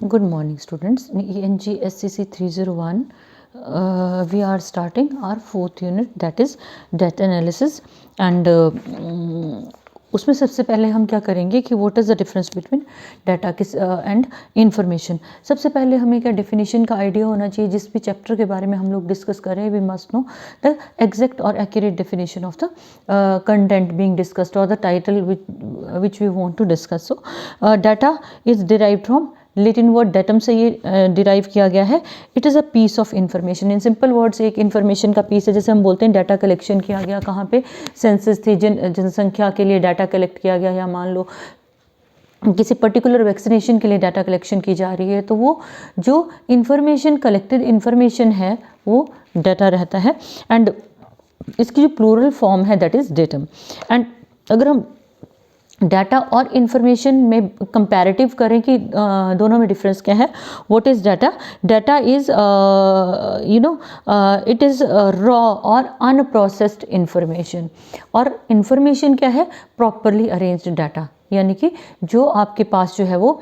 Good morning, students. In ENGSCC 301, we are starting our fourth unit, that is data analysis. And उसमें सबसे पहले हम क्या करेंगे कि what is the difference between data and information. सबसे पहले हमें क्या डेफिनेशन का आइडिया होना चाहिए. जिस भी चैप्टर के बारे में हम लोग डिस्कस करें, we must know the exact और accurate definition of the content being discussed और the title which we want to discuss. So data is derived from Latin word datum से ये डिराइव किया गया है. It is a piece of information. In simple words एक information का piece है. जैसे हम बोलते हैं डाटा कलेक्शन किया गया, कहाँ पे, सेंसस थी, जनसंख्या के लिए डाटा कलेक्ट किया गया, या मान लो किसी पर्टिकुलर वैक्सीनेशन के लिए डाटा कलेक्शन की जा रही है, तो वो जो इंफॉर्मेशन कलेक्टेड इंफॉर्मेशन है वो डाटा रहता है. एंड इसकी जो प्लूरल फॉर्म है दैट इज़ डेटम. एंड अगर हम डाटा और इन्फॉर्मेशन में कंपैरेटिव करें कि दोनों में डिफरेंस क्या है. What is data? Data is it is raw और अनप्रोसेस्ड इंफॉर्मेशन. और इंफॉर्मेशन क्या है? Properly arranged data. यानी कि जो आपके पास जो है वो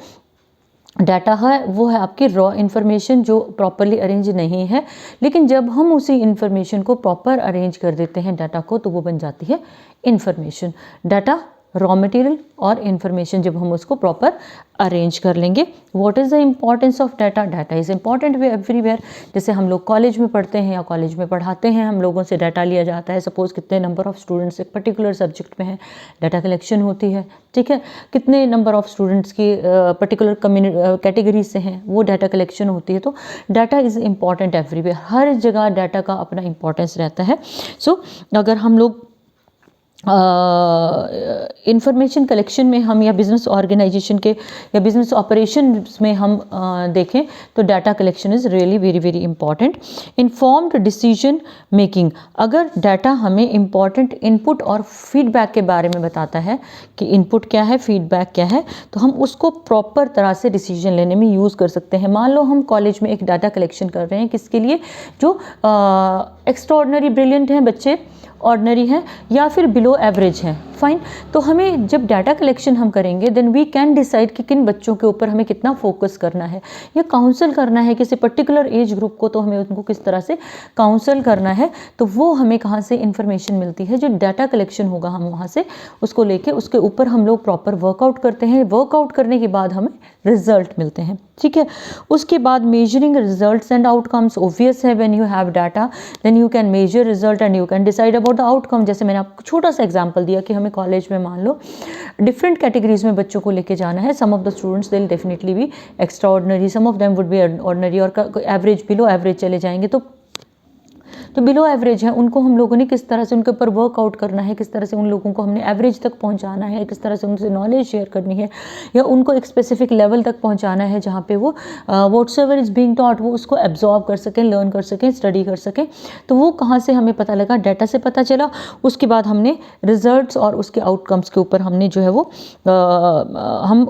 डाटा है वो है आपकी रॉ इन्फॉर्मेशन जो प्रॉपरली अरेंज नहीं है. लेकिन जब हम उसी इन्फॉर्मेशन को प्रॉपर अरेंज कर देते हैं डाटा को, तो वो बन जाती है इन्फॉर्मेशन. डाटा, रॉ मटेरियल और इन्फॉर्मेशन जब हम उसको प्रॉपर अरेंज कर लेंगे. What is the importance of data? Data is important everywhere. जैसे हम लोग कॉलेज में पढ़ते हैं या कॉलेज में पढ़ाते हैं, हम लोगों से डाटा लिया जाता है. सपोज़ कितने नंबर ऑफ स्टूडेंट्स एक पर्टिकुलर सब्जेक्ट में हैं, डाटा कलेक्शन होती है. ठीक है, कितने नंबर ऑफ स्टूडेंट्स की पर्टिकुलर कैटेगरी से हैं, वो डाटा कलेक्शन होती है. तो डाटा इज़ इम्पॉर्टेंट एवरीवेयर. हर जगह डाटा का अपना इम्पॉर्टेंस रहता है. सो अगर हम लोग इंफॉर्मेशन कलेक्शन में हम या बिज़नेस ऑर्गेनाइजेशन के या बिज़नेस ऑपरेशन में हम देखें तो data collection is really very very important. Informed decision making. अगर डाटा हमें इम्पॉर्टेंट इनपुट और फीडबैक के बारे में बताता है कि इनपुट क्या है, फीडबैक क्या है, तो हम उसको प्रॉपर तरह से डिसीजन लेने में यूज़ कर सकते हैं. मान लो हम कॉलेज में एक डाटा कलेक्शन कर रहे हैं, किसके लिए? जो एक्स्ट्राऑर्डिनरी ब्रिलियंट हैं बच्चे, ऑर्डिनरी हैं, या फिर बिलो एवरेज हैं. फाइन. तो हमें जब डाटा कलेक्शन हम करेंगे देन वी कैन डिसाइड कि किन बच्चों के ऊपर हमें कितना फोकस करना है या काउंसल करना है. किसी पर्टिकुलर एज ग्रुप को तो हमें उनको किस तरह से काउंसल करना है. तो वो हमें कहाँ से इंफॉर्मेशन मिलती है? जो डाटा कलेक्शन होगा हम वहाँ से उसको लेके उसके ऊपर हम लोग प्रॉपर वर्कआउट करते हैं. वर्कआउट करने के बाद हमें रिजल्ट मिलते हैं. ठीक है. उसके बाद measuring results and outcomes. Obvious है, when you have data then you can measure result and you can decide about the outcome. जैसे मैंने आपको छोटा सा एग्जांपल दिया कि हमें कॉलेज में मान लो डिफरेंट कैटेगरीज में बच्चों को लेके जाना है. Some of the students they will definitely be extraordinary, some of them would be ordinary, और एवरेज, बिलो एवरेज चले जाएंगे. तो बिलो एवरेज है उनको हम लोगों ने किस तरह से उनके ऊपर वर्कआउट करना है, किस तरह से उन लोगों को हमने एवरेज तक पहुंचाना है, किस तरह से उनसे नॉलेज शेयर करनी है, या उनको एक स्पेसिफिक लेवल तक पहुंचाना है जहाँ पे वो व्हाटसएवर इज़ बीइंग टॉट वो उसको एब्जॉर्ब कर सकें, लर्न कर सकें, स्टडी कर सकें. तो वो कहाँ से हमें पता लगा? डाटा से पता चला. उसके बाद हमने रिजल्ट्स और उसके आउटकम्स के ऊपर हमने जो है वो हम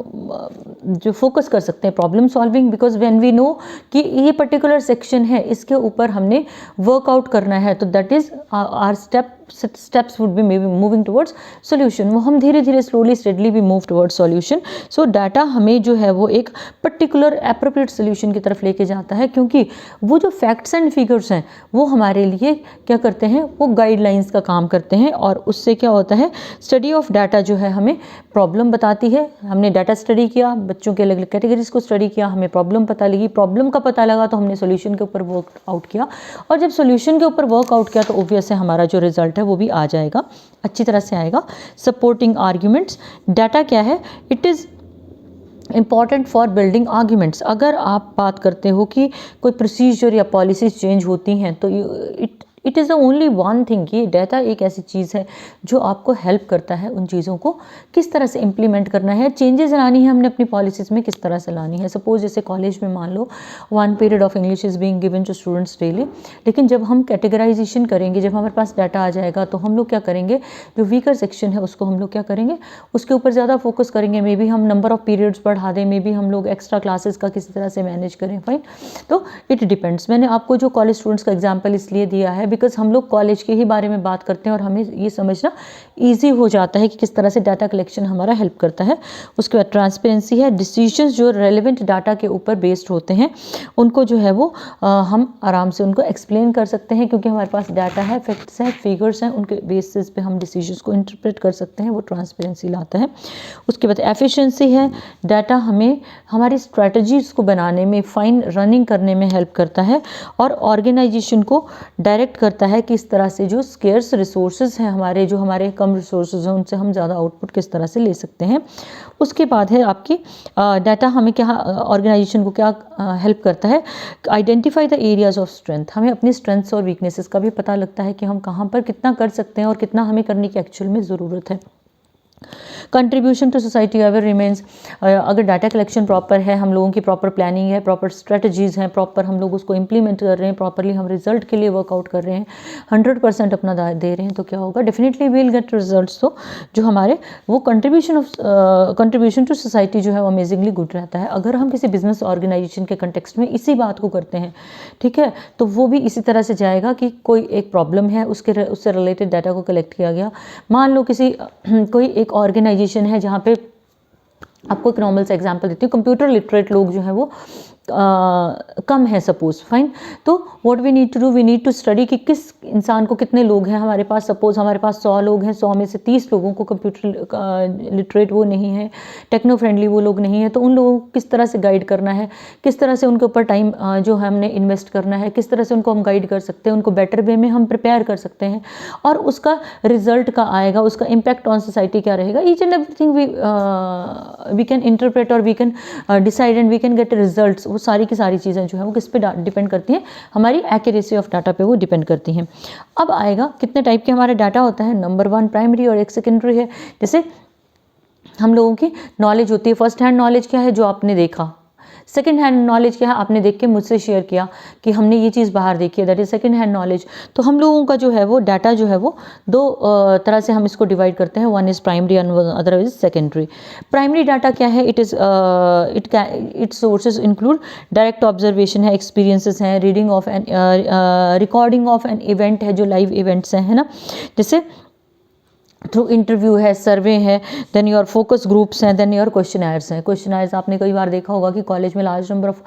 जो फोकस कर सकते हैं problem solving. Because when we know कि ये पर्टिकुलर सेक्शन है, इसके ऊपर हमने वर्कआउट करना है, तो that is our steps would be maybe moving towards solution. वो हम धीरे धीरे slowly steadily भी move towards solution. So data हमें जो है वो एक particular appropriate solution की तरफ लेके जाता है, क्योंकि वो जो facts and figures हैं वो हमारे लिए क्या करते हैं? वो guidelines का काम करते हैं. और उससे क्या होता है? study of data जो है हमें प्रॉब्लम बताती है. हमने डाटा स्टडी किया, बच्चों के अलग अलग कैटेगरीज को स्टडी किया, हमें प्रॉब्लम पता लगी, प्रॉब्लम का पता लगा तो हमने सोल्यूशन के ऊपर वर्कआउट किया, और जब सोल्यूशन के ऊपर वर्कआउट किया तो ऑब्वियस है हमारा जो रिजल्ट है वो भी आ जाएगा, अच्छी तरह से आएगा. Supporting arguments. डाटा क्या है? It is important for building arguments. अगर आप बात करते हो कि कोई प्रोसीजर या पॉलिसीज चेंज होती हैं तो it is the only one thing. ये डाटा एक ऐसी चीज़ है जो आपको हेल्प करता है उन चीज़ों को किस तरह से इम्प्लीमेंट करना है, चेंजेस लानी है हमने अपनी पॉलिसीज़ में किस तरह से लानी है. सपोज जैसे कॉलेज में मान लो 1 period of English is being given to students daily. लेकिन जब हम कैटेगराइजेशन करेंगे, जब हमारे पास डाटा आ जाएगा, तो हम लोग क्या करेंगे? जो वीकर सेक्शन है उसको हम लोग क्या करेंगे? उसके ऊपर ज़्यादा फोकस करेंगे. मे बी हम नंबर ऑफ पीरियड्स बढ़ा दें, मे बी हम लोग एक्स्ट्रा क्लासेस का किसी तरह से मैनेज करें. फाइन. तो इट डिपेंड्स. मैंने आपको जो कॉलेज स्टूडेंट्स का एग्जाम्पल इसलिए दिया है बिकॉज हम लोग कॉलेज के ही बारे में बात करते हैं और हमें ये समझना ईजी हो जाता है कि किस तरह से डाटा कलेक्शन हमारा हेल्प करता है। उसके बाद ट्रांसपेरेंसी है, डिसीजंस जो रेलेवेंट डाटा के ऊपर बेस्ड होते हैं उनको जो है वो हम आराम से उनको एक्सप्लेन कर सकते हैं, क्योंकि हमारे पास डाटा है, फैक्ट्स हैं, फिगर्स हैं, उनके बेसिस पे हम डिसीजंस को इंटरप्रेट कर सकते हैं, वो ट्रांसपेरेंसी लाता है। उसके बाद एफिशिएंसी है, डाटा हमें हमारी स्ट्रैटेजीज को बनाने में, फाइन रनिंग करने में हेल्प करता है और ऑर्गेनाइजेशन को डायरेक्ट करता है कि इस तरह से जो स्केर्स रिसोर्सेज हैं हमारे, जो हमारे कम रिसोर्सेज हैं, उनसे हम ज़्यादा आउटपुट किस तरह से ले सकते हैं। उसके बाद है आपकी डाटा हमें क्या, ऑर्गेनाइजेशन को क्या हेल्प करता है, identify the areas of strength, हमें अपनी स्ट्रेंथ्स और वीकनेसेस का भी पता लगता है कि हम कहाँ पर कितना कर सकते हैं और कितना हमें करने की एक्चुअल में ज़रूरत है। Contribution to society ever remains, अगर डाटा कलेक्शन प्रॉपर है, हम लोगों की प्रॉपर प्लानिंग है, प्रॉपर स्ट्रेटजीज़ हैं, प्रॉपर हम लोग उसको इम्प्लीमेंट कर रहे हैं, प्रॉपरली हम रिजल्ट के लिए वर्कआउट कर रहे हैं, 100% अपना दे रहे हैं, तो क्या होगा, डेफिनेटली वील गेट रिजल्ट्स। तो जो हमारे वो कंट्रीब्यूशन टू सोसाइटी जो है वो अमेजिंगली गुड रहता है। अगर हम किसी बिजनेस ऑर्गेनाइजेशन के कंटेक्स्ट में इसी बात को करते हैं, ठीक है, तो वो भी इसी तरह से जाएगा कि कोई एक प्रॉब्लम है, उससे रिलेटेड डाटा को कलेक्ट किया गया। मान लो किसी कोई एक ऑर्गेनाइजेशन है जहाँ पे, आपको एक नॉर्मल सा एग्जांपल देती हूँ, कंप्यूटर लिटरेट लोग जो हैं वो कम है सपोज, फाइन, तो what we need to do, we need to study कि किस इंसान को, कितने लोग हैं हमारे पास, सपोज हमारे पास 100 लोग हैं, 100 में से 30 लोगों को कंप्यूटर लिटरेट वो नहीं है, टेक्नो फ्रेंडली वो लोग नहीं है, तो उन लोगों को किस तरह से गाइड करना है, किस तरह से उनके ऊपर टाइम जो हमने इन्वेस्ट करना है, किस तरह से उनको हम गाइड कर सकते हैं, उनको बेटर वे में हम प्रिपेयर कर सकते हैं, और उसका रिजल्ट का आएगा, उसका इम्पैक्ट ऑन सोसाइटी क्या रहेगा, each and everything we can interpret और we can decide and we can get results. वो सारी की सारी चीज़ें जो है वो किस पे डिपेंड करती हैं, हमारी एक्यूरेसी ऑफ डाटा पे वो डिपेंड करती हैं। अब आएगा कितने टाइप के हमारे डाटा होता है, नंबर 1 प्राइमरी और एक सेकेंडरी है। जैसे हम लोगों की नॉलेज होती है, फर्स्ट हैंड नॉलेज क्या है, जो आपने देखा, सेकेंड हैंड नॉलेज क्या है, आपने देख के मुझसे शेयर किया कि हमने ये चीज़ बाहर देखी है, that is second hand knowledge. तो हम लोगों का जो है वो डाटा जो है वो दो तरह से हम इसको डिवाइड करते हैं, one is primary and other is secondary. Primary data क्या है, it sources include direct observation है, एक्सपीरियंसेस हैं, reading of an recording of an event है, जो लाइव इवेंट्स हैं, है ना, जैसे थ्रू इंटरव्यू है, सर्वे है, देन योर फोकस ग्रुप्स हैं, देन योर क्वेश्चनर्स हैं। क्वेश्चनर्स आपने कई बार देखा होगा कि कॉलेज में large number of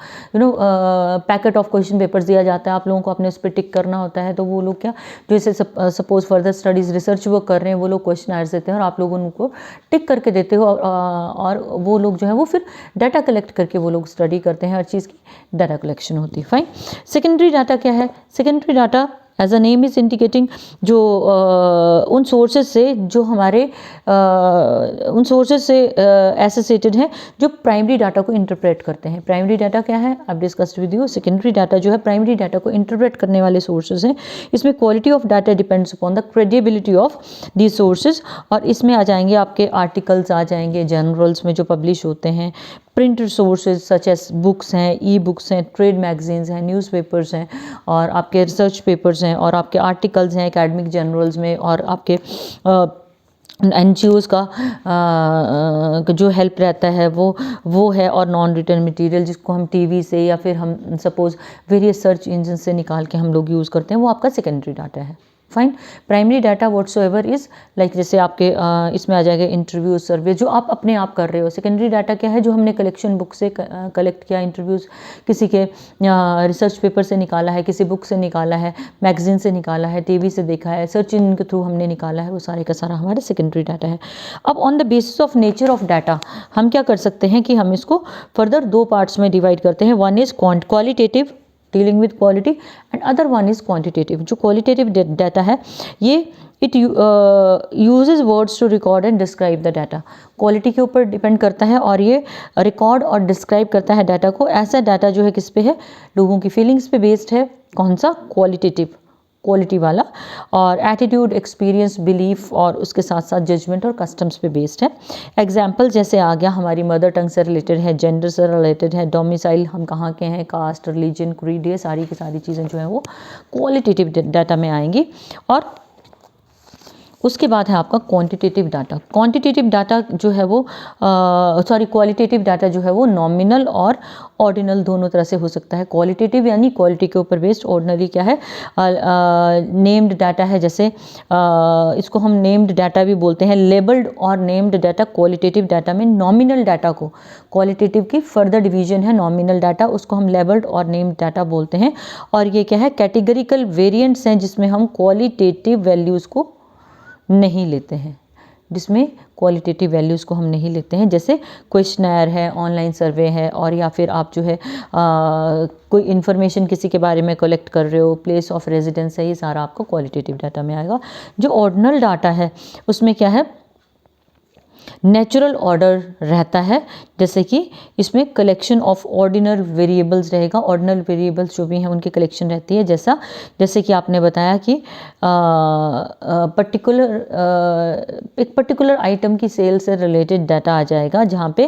packet of question papers दिया जाता है, आप लोगों को अपने उस पर टिक करना होता है। तो वो लोग क्या, जैसे suppose further studies research work कर रहे हैं, वो लोग क्वेश्चनर्स देते हैं और आप लोग उनको टिक करके देते हो, और वो लोग जो है वो फिर डाटा कलेक्ट करके वो लोग स्टडी करते हैं, हर चीज़ की डाटा कलेक्शन होती है। फाइन। सेकेंडरी डाटा क्या है, secondary data as a name is indicating, जो उन सोर्सेज से, जो हमारे उन सोर्सेज से एसोसिएटेड हैं, जो प्राइमरी डाटा को इंटरप्रेट करते हैं। प्राइमरी डाटा क्या है, अब discussed with you. Secondary data जो है प्राइमरी डाटा को इंटरप्रेट करने वाले सोर्सेज हैं। इसमें quality of data depends upon the credibility of the sources, और इसमें आ जाएंगे आपके आर्टिकल्स, आ जाएंगे जर्नल्स में जो पब्लिश होते हैं, print sources such as books हैं, ई बुक्स हैं, ट्रेड मैगजीन्स हैं, न्यूज़पेपर्स हैं, और आपके रिसर्च पेपर्स हैं, और आपके आर्टिकल्स हैं एकेडमिक जर्नल्स में, और आपके NGOs का जो हेल्प रहता है वो है, और नॉन रिटन मटेरियल जिसको हम टीवी से या फिर हम सपोज वेरियस सर्च इंजन से निकाल के हम लोग यूज़ करते हैं, वो आपका सेकेंडरी डाटा है। Fine. Primary data whatsoever is like, जैसे आपके इसमें आ जाएगा इंटरव्यू, सर्वे, जो आप अपने आप कर रहे हो। सेकेंडरी डाटा क्या है, जो हमने कलेक्शन बुक से कलेक्ट किया, इंटरव्यूज़ किसी के रिसर्च पेपर से निकाला है, किसी बुक से निकाला है, मैगजीन से निकाला है, टीवी से देखा है, सर्च इंजन के थ्रू हमने निकाला है, वो सारे का सारा हमारा सेकेंडरी डाटा है। अब on the basis of nature of data हम क्या कर सकते हैं कि हम इसको फर्दर 2 पार्ट्स में डिवाइड करते हैं। One is qualitative, dealing with quality, and other one is quantitative. जो क्वालिटेटिव डाटा है, ये it uses words to record and describe the data. Quality के ऊपर डिपेंड करता है, और ये रिकॉर्ड और डिस्क्राइब करता है डाटा को। ऐसा डाटा जो है किस पे है, लोगों की फीलिंग्स पे बेस्ड है। कौन सा, क्वालिटेटिव, क्वालिटी वाला, और एटीट्यूड, एक्सपीरियंस, बिलीफ, और उसके साथ साथ जजमेंट और कस्टम्स पे बेस्ड है। एग्जाम्पल जैसे आ गया, हमारी मदर टंग से रिलेटेड है, जेंडर से रिलेटेड है, डोमिसाइल हम कहाँ के हैं, कास्ट, रिलीजन, क्रीड, ये सारी की सारी चीज़ें जो है वो क्वालिटेटिव डाटा में आएंगी। और उसके बाद है आपका क्वांटिटेटिव डाटा। क्वांटिटेटिव डाटा जो है वो क्वालिटेटिव डाटा जो है वो नॉमिनल और ऑर्डिनल दोनों तरह से हो सकता है। क्वालिटेटिव यानी क्वालिटी के ऊपर बेस्ड, ऑर्डिनली क्या है नेम्ड डाटा है, जैसे इसको हम नेम्ड डाटा भी बोलते हैं। लेबल्ड और नेम्ड डाटा क्वालिटेटिव डाटा में नॉमिनल डाटा को, क्वालिटेटिव की फर्दर डिवीजन है नॉमिनल डाटा, उसको हम लेबल्ड और नेम्ड डाटा बोलते हैं। और ये क्या है कैटेगरिकल वेरिएंट्स हैं जिसमें हम क्वालिटेटिव वैल्यूज़ को नहीं लेते हैं, जिसमें क्वालिटेटिव वैल्यूज़ को हम नहीं लेते हैं, जैसे क्वेश्चनर है, ऑनलाइन सर्वे है, और या फिर आप जो है कोई इन्फॉर्मेशन किसी के बारे में कलेक्ट कर रहे हो, प्लेस ऑफ रेजिडेंस है, ये सारा आपका क्वालिटेटिव डाटा में आएगा। जो ऑर्डिनल डाटा है उसमें क्या है नेचुरल ऑर्डर रहता है, जैसे कि इसमें कलेक्शन ऑफ ऑर्डिनल वेरिएबल्स रहेगा। ऑर्डिनल वेरिएबल्स जो भी हैं उनकी कलेक्शन रहती है, जैसे कि आपने बताया कि एक पर्टिकुलर आइटम की सेल से रिलेटेड डाटा आ जाएगा, जहाँ पे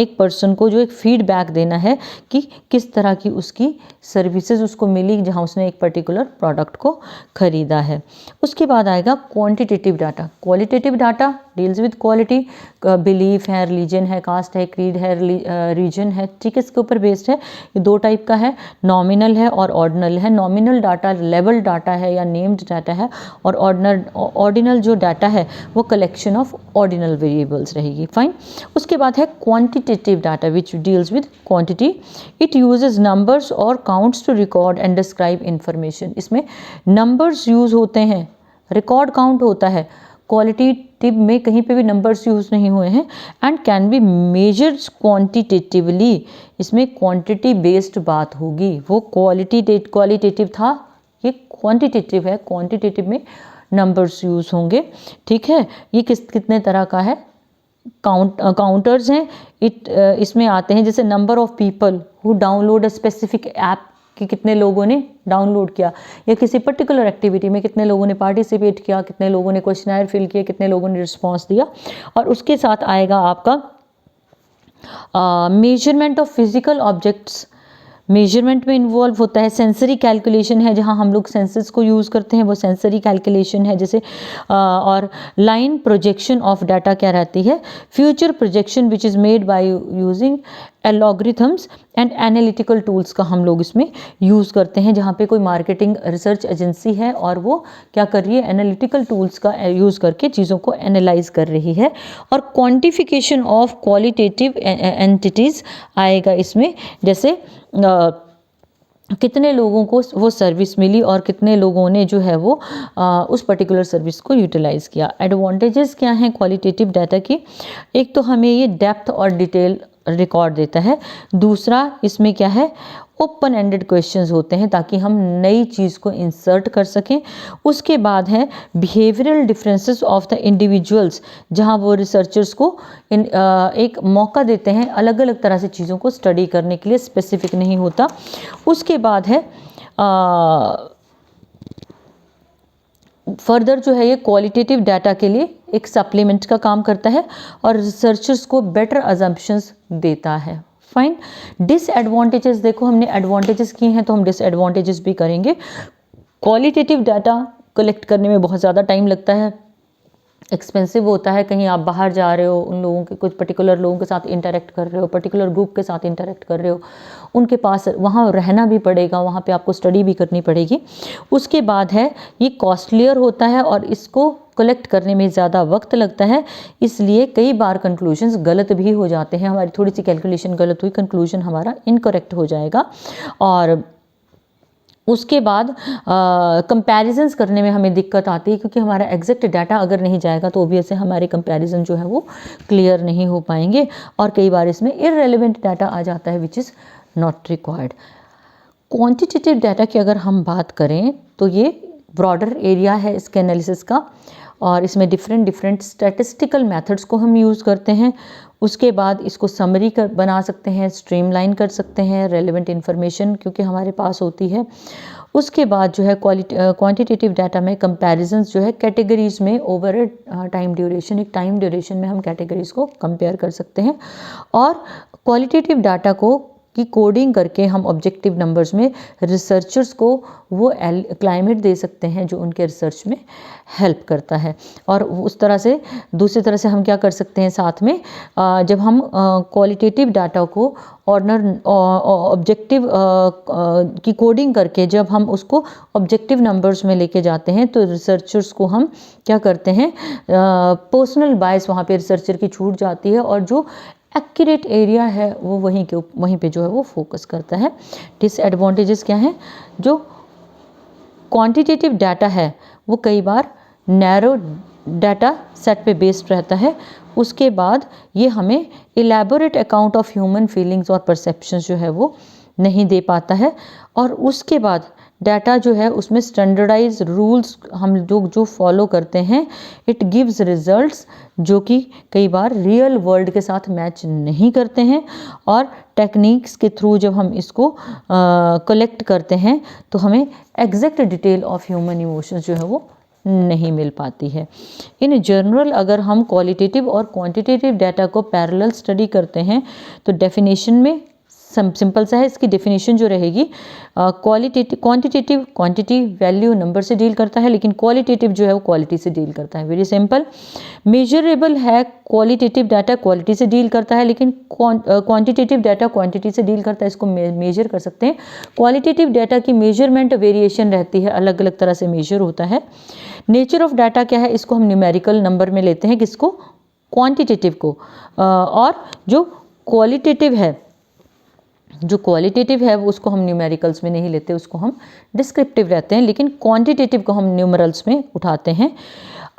एक पर्सन को जो एक फीडबैक देना है कि किस तरह की उसकी सर्विसेज उसको मिली जहाँ उसने एक पर्टिकुलर प्रोडक्ट को खरीदा है। उसके बाद आएगा quantitative data. Qualitative data deals with quality, belief है, रिलीजन है, कास्ट है, क्रीड है, रीजन है, ठीक है, इसके ऊपर बेस्ड है। ये दो टाइप का है, नॉमिनल है और ऑर्डिनल है। नॉमिनल डाटा लेवल डाटा है या नेम्ड डाटा है, और ऑर्डिनल जो डाटा है वो कलेक्शन ऑफ ऑर्डिनल वेरिएबल्स रहेगी। फाइन। उसके बाद है quantitative data which deals with quantity. It uses numbers और counts to record and describe information. इसमें नंबर्स यूज होते हैं, रिकॉर्ड काउंट होता है। क्वालिटेटिव में कहीं पे भी नंबर्स यूज़ नहीं हुए हैं। And can be measured quantitatively, इसमें क्वांटिटी बेस्ड बात होगी। वो क्वालिटेटिव था, ये क्वांटिटेटिव है, क्वांटिटेटिव में नंबर्स यूज़ होंगे। ठीक है, ये कितने तरह का है, काउंटर्स हैं। इसमें आते हैं जैसे number of people who download a specific app, कि कितने लोगों ने डाउनलोड किया, या किसी पर्टिकुलर एक्टिविटी में कितने लोगों ने पार्टिसिपेट किया, कितने लोगों ने क्वेश्चनर फिल किया, कितने लोगों ने रिस्पांस दिया। और उसके साथ आएगा आपका measurement of physical objects. Measurement में इन्वॉल्व होता है सेंसरी कैलकुलेशन है, जहाँ हम लोग सेंसस को यूज़ करते हैं, वो सेंसरी कैलकुलेशन है जैसे। और लाइन प्रोजेक्शन ऑफ डाटा क्या रहती है, future projection which is made by using algorithms and analytical tools का हम लोग इसमें यूज़ करते हैं, जहाँ पे कोई मार्केटिंग रिसर्च एजेंसी है और वो क्या कर रही है, एनालिटिकल टूल्स का यूज़ करके चीज़ों को एनालाइज कर रही है। और क्वांटिफिकेशन ऑफ क्वालिटेटिव एंटिटीज़ आएगा इसमें, जैसे कितने लोगों को वो सर्विस मिली और कितने लोगों ने जो है वो उस पर्टिकुलर सर्विस को यूटिलाइज़ किया। एडवांटेजेस क्या हैं क्वालिटेटिव डाटा की, एक तो हमें ये डेप्थ और डिटेल रिकॉर्ड देता है। दूसरा इसमें क्या है, ओपन एंडेड क्वेश्चंस होते हैं ताकि हम नई चीज़ को इंसर्ट कर सकें। उसके बाद है behavioural differences of the individuals, जहां वो रिसर्चर्स को एक मौका देते हैं अलग अलग तरह से चीज़ों को स्टडी करने के लिए, स्पेसिफिक नहीं होता। उसके बाद है फर्दर जो है ये क्वालिटेटिव डाटा के लिए एक सप्लीमेंट का काम करता है और रिसर्चर्स को बेटर अजम्पशंस देता है। फाइन। डिसएडवांटेजेस देखो, हमने एडवांटेजेस किए हैं तो हम डिसएडवांटेजेस भी करेंगे। क्वालिटेटिव डाटा कलेक्ट करने में बहुत ज़्यादा टाइम लगता है, एक्सपेंसिव होता है। कहीं आप बाहर जा रहे हो, उन लोगों के कुछ पर्टिकुलर लोगों के साथ इंटरेक्ट कर रहे हो, पर्टिकुलर ग्रुप के साथ इंटरेक्ट कर रहे हो, उनके पास वहाँ रहना भी पड़ेगा, वहाँ पे आपको स्टडी भी करनी पड़ेगी। उसके बाद है ये कॉस्टलियर होता है और इसको कलेक्ट करने में ज़्यादा वक्त लगता है, इसलिए कई बार कंक्लूजन्स गलत भी हो जाते हैं। हमारी थोड़ी सी कैलकुलेशन गलत हुई, कंक्लूजन हमारा इनकरेक्ट हो जाएगा। और उसके बाद कंपैरिजंस करने में हमें दिक्कत आती है, क्योंकि हमारा एग्जैक्ट डाटा अगर नहीं जाएगा तो ऑब्वियसली हमारे कंपैरिजन जो है वो क्लियर नहीं हो पाएंगे, और कई बार इसमें इररेलेवेंट डाटा आ जाता है which is not required. Quantitative data की अगर हम बात करें तो ये ब्रॉडर एरिया है इसके एनालिसिस का, और इसमें डिफरेंट स्टैटिस्टिकल मेथड्स को हम यूज़ करते हैं। उसके बाद इसको समरी बना सकते हैं, स्ट्रीमलाइन कर सकते हैं, रेलेवेंट इन्फॉर्मेशन क्योंकि हमारे पास होती है। उसके बाद जो है क्वांटिटेटिव डाटा में कंपैरिजंस जो है कैटेगरीज में ओवर ए टाइम ड्यूरेशन, एक टाइम ड्यूरेशन में हम कैटेगरीज को कंपेयर कर सकते हैं। और क्वालिटेटिव डाटा को की कोडिंग करके हम ऑब्जेक्टिव नंबर्स में रिसर्चर्स को वो क्लाइमेट दे सकते हैं जो उनके रिसर्च में हेल्प करता है। और उस तरह से दूसरी तरह से हम क्या कर सकते हैं साथ में, जब हम क्वालिटेटिव डाटा को ऑब्जेक्टिव की कोडिंग करके जब हम उसको ऑब्जेक्टिव नंबर्स में लेके जाते हैं तो रिसर्चर्स को हम क्या करते हैं, पर्सनल बायस वहाँ पे रिसर्चर की छूट जाती है और जो एक्यूरेट एरिया है वो वहीं पे जो है वो फोकस करता है। डिसएडवांटेजेस क्या हैं, जो क्वांटिटेटिव डाटा है वो कई बार नैरो डाटा सेट पे बेस्ड रहता है, उसके बाद ये हमें elaborate account of human feelings और परसेप्शंस जो है वो नहीं दे पाता है, और उसके बाद डाटा जो है उसमें स्टैंडर्डाइज रूल्स हम जो फॉलो करते हैं, इट गिव्स रिजल्ट्स जो कि कई बार रियल वर्ल्ड के साथ मैच नहीं करते हैं, और टेक्निक्स के थ्रू जब हम इसको कलेक्ट करते हैं तो हमें exact detail of human emotions जो है वो नहीं मिल पाती है। इन जनरल अगर हम क्वालिटेटिव और क्वांटिटेटिव डाटा को पैरेलल स्टडी करते हैं तो डेफिनेशन में सिंपल सा है, इसकी डेफिनेशन जो रहेगी, क्वांटिटेटिव क्वांटिटी वैल्यू नंबर से डील करता है, लेकिन क्वालिटेटिव जो है वो क्वालिटी से डील करता है। Very simple. मेजरेबल है, क्वालिटेटिव डाटा क्वालिटी से डील करता है, लेकिन क्वांटिटेटिव डाटा क्वांटिटी से डील करता है, इसको मेजर कर सकते हैं। क्वालिटेटिव डाटा की मेजरमेंट वेरिएशन रहती है, अलग अलग तरह से मेजर होता है। नेचर ऑफ डाटा क्या है, इसको हम न्यूमेरिकल नंबर में लेते हैं, किसको, क्वांटिटेटिव को, और जो क्वालिटेटिव है वो उसको हम न्यूमेरिकल्स में नहीं लेते, उसको हम डिस्क्रिप्टिव रहते हैं, लेकिन क्वांटिटेटिव को हम न्यूमरल्स में उठाते हैं।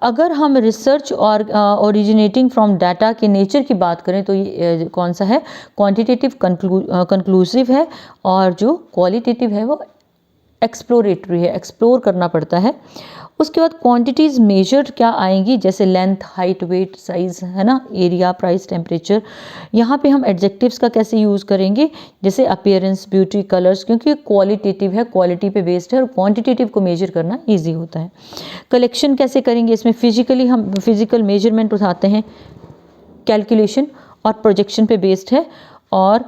अगर हम रिसर्च और ओरिजिनेटिंग फ्रॉम डाटा के नेचर की बात करें तो ये कौन सा है, क्वांटिटेटिव कंक्लूसिव है, और जो क्वालिटेटिव है वो एक्सप्लोरेटरी है, एक्सप्लोर करना पड़ता है। उसके बाद क्वांटिटीज़ मेजर्ड क्या आएंगी, जैसे लेंथ, हाइट, वेट, साइज, है ना, एरिया, प्राइस, टेम्परेचर। यहाँ पे हम एडजेक्टिव्स का कैसे यूज़ करेंगे, जैसे अपीयरेंस, ब्यूटी, कलर्स, क्योंकि क्वालिटेटिव है, क्वालिटी पे बेस्ड है, और क्वांटिटेटिव को मेजर करना ईजी होता है। कलेक्शन कैसे करेंगे, इसमें हम फिजिकल मेजरमेंट उठाते हैं, कैलकुलेशन और प्रोजेक्शन पे बेस्ड है, और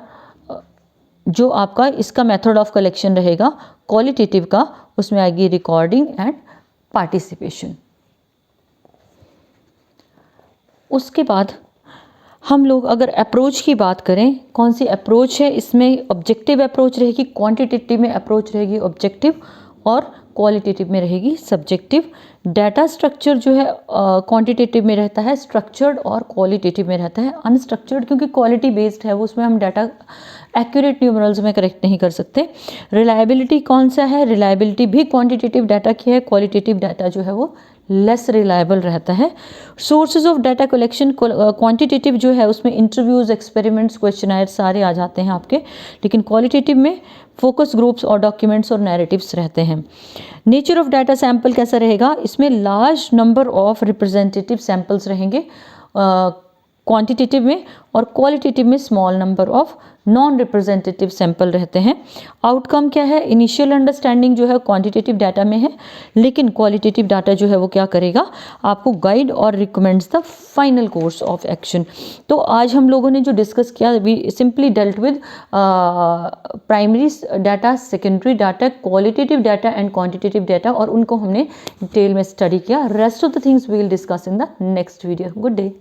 जो आपका इसका मेथड ऑफ कलेक्शन रहेगा क्वालिटेटिव का, उसमें आएगी रिकॉर्डिंग एंड पार्टिसिपेशन। उसके बाद हम लोग अगर अप्रोच की बात करें, कौन सी अप्रोच है, इसमें ऑब्जेक्टिव अप्रोच रहेगी, क्वांटिटेटिव में अप्रोच रहेगी ऑब्जेक्टिव, और क्वालिटेटिव में रहेगी सब्जेक्टिव। डाटा स्ट्रक्चर जो है क्वांटिटेटिव में रहता है स्ट्रक्चर्ड, और क्वालिटेटिव में रहता है अनस्ट्रक्चर्ड, क्योंकि क्वालिटी बेस्ड है वो, उसमें हम डाटा एक्यूरेट न्यूमरल्स में करेक्ट नहीं कर सकते। रिलायबिलिटी कौन सा है, रिलायबिलिटी भी क्वांटिटेटिव डाटा की है, क्वालिटेटिव डाटा जो है वो लेस रिलायबल रहता है। Sources of data collection, quantitative जो है उसमें इंटरव्यूज, एक्सपेरिमेंट्स, क्वेश्चनायर सारे आ जाते हैं आपके, लेकिन क्वालिटेटिव में फोकस ग्रुप्स और डॉक्यूमेंट्स और नैरेटिव्स रहते हैं। नेचर ऑफ डाटा सैंपल कैसा रहेगा, इसमें large number of representative samples रहेंगे क्वांटिटेटिव में, और क्वालिटेटिव में small number of non representative sample रहते हैं। आउटकम क्या है, इनिशियल अंडरस्टैंडिंग जो है क्वांटिटेटिव डाटा में है, लेकिन क्वालिटेटिव डाटा जो है वो क्या करेगा, आपको गाइड और recommends the final course of action. तो आज हम लोगों ने जो डिस्कस किया, we simply dealt with primary data, secondary data, qualitative data and quantitative data, और उनको हमने डिटेल में स्टडी किया। Rest of the things we will discuss in the next video. Good day.